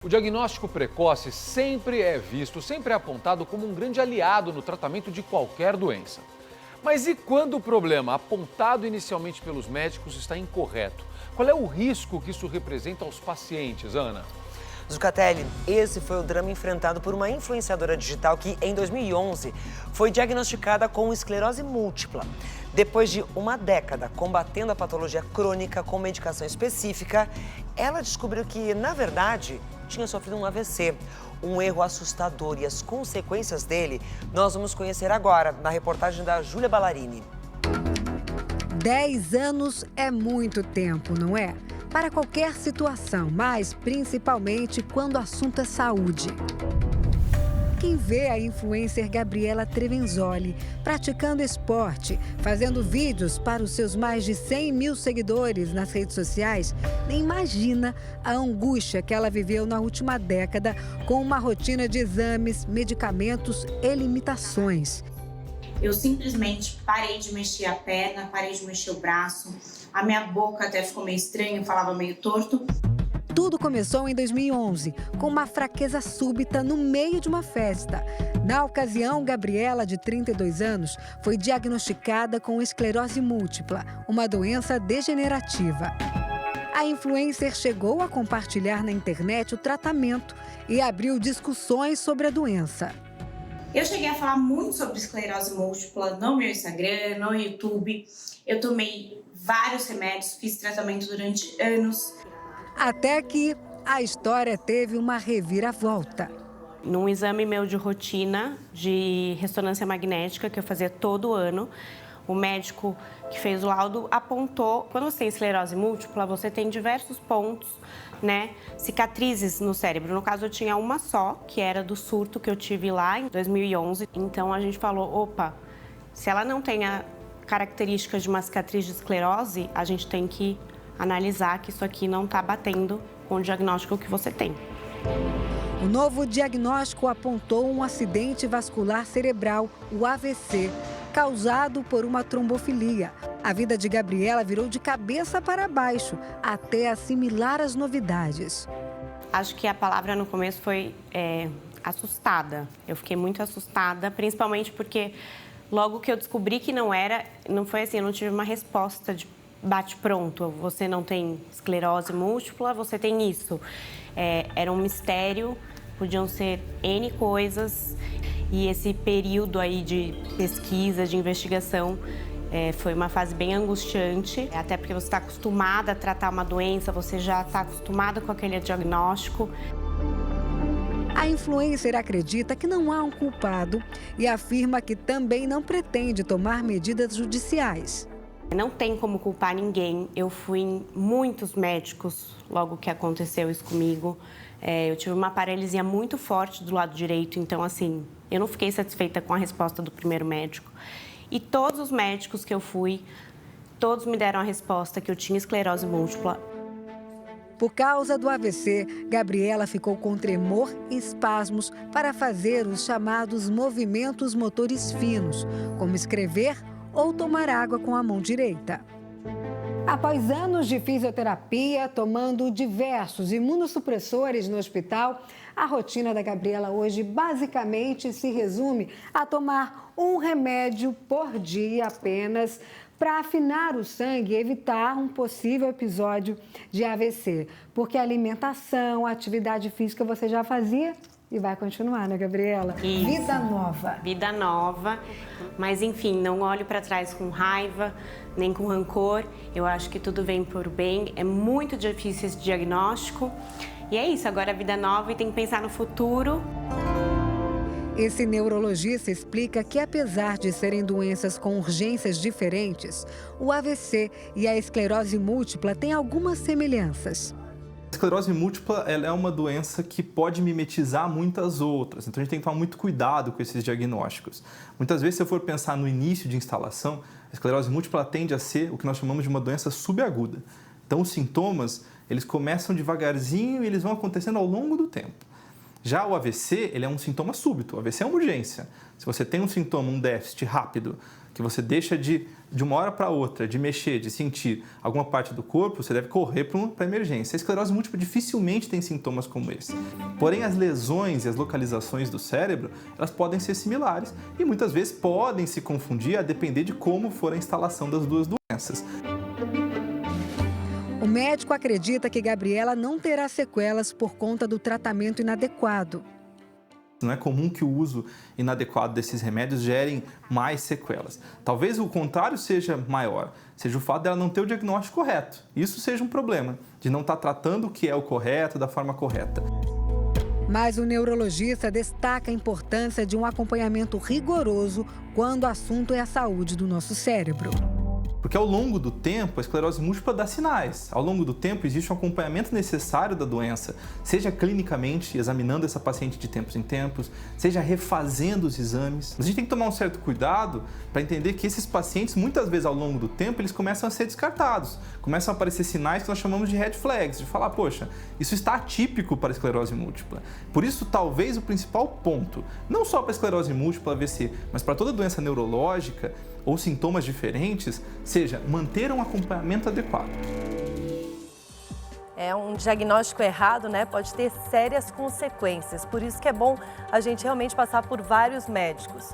O diagnóstico precoce sempre é visto, sempre é apontado como um grande aliado no tratamento de qualquer doença. Mas e quando o problema, apontado inicialmente pelos médicos, está incorreto? Qual é o risco que isso representa aos pacientes, Ana? Zucatelli, esse foi o drama enfrentado por uma influenciadora digital que, em 2011, foi diagnosticada com esclerose múltipla. Depois de uma década combatendo a patologia crônica com medicação específica, ela descobriu que, na verdade, tinha sofrido um AVC. Um erro assustador e as consequências dele nós vamos conhecer agora, na reportagem da Júlia Ballarini. 10 anos é muito tempo, não é? Para qualquer situação, mas principalmente quando o assunto é saúde. Quem vê a influencer Gabriela Trevenzoli praticando esporte, fazendo vídeos para os seus mais de 100 mil seguidores nas redes sociais, nem imagina a angústia que ela viveu na última década com uma rotina de exames, medicamentos e limitações. Eu simplesmente parei de mexer a perna, parei de mexer o braço, a minha boca até ficou meio estranha, eu falava meio torto. Tudo começou em 2011, com uma fraqueza súbita no meio de uma festa. Na ocasião, Gabriela, de 32 anos, foi diagnosticada com esclerose múltipla, uma doença degenerativa. A influencer chegou a compartilhar na internet o tratamento e abriu discussões sobre a doença. Eu cheguei a falar muito sobre esclerose múltipla no meu Instagram, no YouTube. Eu tomei vários remédios, fiz tratamento durante anos. Até que a história teve uma reviravolta. Num exame meu de rotina de ressonância magnética, que eu fazia todo ano, o médico que fez o laudo apontou, quando você tem esclerose múltipla, você tem diversos pontos, né, cicatrizes no cérebro. No caso, eu tinha uma só, que era do surto que eu tive lá em 2011. Então, a gente falou, opa, se ela não tem a característica de uma cicatriz de esclerose, a gente tem que analisar que isso aqui não está batendo com o diagnóstico que você tem. O novo diagnóstico apontou um acidente vascular cerebral, o AVC, causado por uma trombofilia. A vida de Gabriela virou de cabeça para baixo, até assimilar as novidades. Acho que a palavra no começo foi assustada. Eu fiquei muito assustada, principalmente porque logo que eu descobri que não foi assim, eu não tive uma resposta de bate-pronto. Você não tem esclerose múltipla, você tem isso. Era um mistério, podiam ser N coisas. E esse período aí de pesquisa, de investigação, foi uma fase bem angustiante. Até porque você está acostumada a tratar uma doença, você já está acostumada com aquele diagnóstico. A influencer acredita que não há um culpado e afirma que também não pretende tomar medidas judiciais. Não tem como culpar ninguém. Eu fui em muitos médicos logo que aconteceu isso comigo. Eu tive uma paralisia muito forte do lado direito, então, assim, eu não fiquei satisfeita com a resposta do primeiro médico. E todos os médicos que eu fui, todos me deram a resposta que eu tinha esclerose múltipla. Por causa do AVC, Gabriela ficou com tremor e espasmos para fazer os chamados movimentos motores finos, como escrever ou tomar água com a mão direita. Após anos de fisioterapia, tomando diversos imunossupressores no hospital, a rotina da Gabriela hoje basicamente se resume a tomar um remédio por dia apenas para afinar o sangue e evitar um possível episódio de AVC. Porque a alimentação, a atividade física você já fazia e vai continuar, né, Gabriela? Isso. Vida nova. Vida nova, mas enfim, não olho para trás com raiva, nem com rancor. Eu acho que tudo vem por bem. É muito difícil esse diagnóstico. E é isso, agora a vida nova e tem que pensar no futuro. Esse neurologista explica que, apesar de serem doenças com urgências diferentes, o AVC e a esclerose múltipla têm algumas semelhanças. A esclerose múltipla ela é uma doença que pode mimetizar muitas outras, então a gente tem que tomar muito cuidado com esses diagnósticos. Muitas vezes, se eu for pensar no início de instalação, a esclerose múltipla tende a ser o que nós chamamos de uma doença subaguda. Então, os sintomas, eles começam devagarzinho e eles vão acontecendo ao longo do tempo. Já o AVC, ele é um sintoma súbito. O AVC é uma urgência. Se você tem um sintoma, um déficit rápido, que você deixa de uma hora para outra, de mexer, de sentir alguma parte do corpo, você deve correr para emergência. A esclerose múltipla dificilmente tem sintomas como esse. Porém, as lesões e as localizações do cérebro, elas podem ser similares e muitas vezes podem se confundir a depender de como for a instalação das duas doenças. O médico acredita que Gabriela não terá sequelas por conta do tratamento inadequado. Não é comum que o uso inadequado desses remédios gerem mais sequelas. Talvez o contrário seja maior, seja o fato dela não ter o diagnóstico correto. Isso seja um problema, de não estar tratando o que é o correto, da forma correta. Mas o neurologista destaca a importância de um acompanhamento rigoroso quando o assunto é a saúde do nosso cérebro. Porque ao longo do tempo, a esclerose múltipla dá sinais. Ao longo do tempo, existe um acompanhamento necessário da doença, seja clinicamente, examinando essa paciente de tempos em tempos, seja refazendo os exames. A gente tem que tomar um certo cuidado para entender que esses pacientes, muitas vezes ao longo do tempo, eles começam a ser descartados. Começam a aparecer sinais que nós chamamos de red flags, de falar, poxa, isso está atípico para a esclerose múltipla. Por isso, talvez o principal ponto, não só para a esclerose múltipla, AVC, mas para toda doença neurológica, ou sintomas diferentes, seja manter um acompanhamento adequado. Um diagnóstico errado, né, pode ter sérias consequências. Por isso que é bom a gente realmente passar por vários médicos.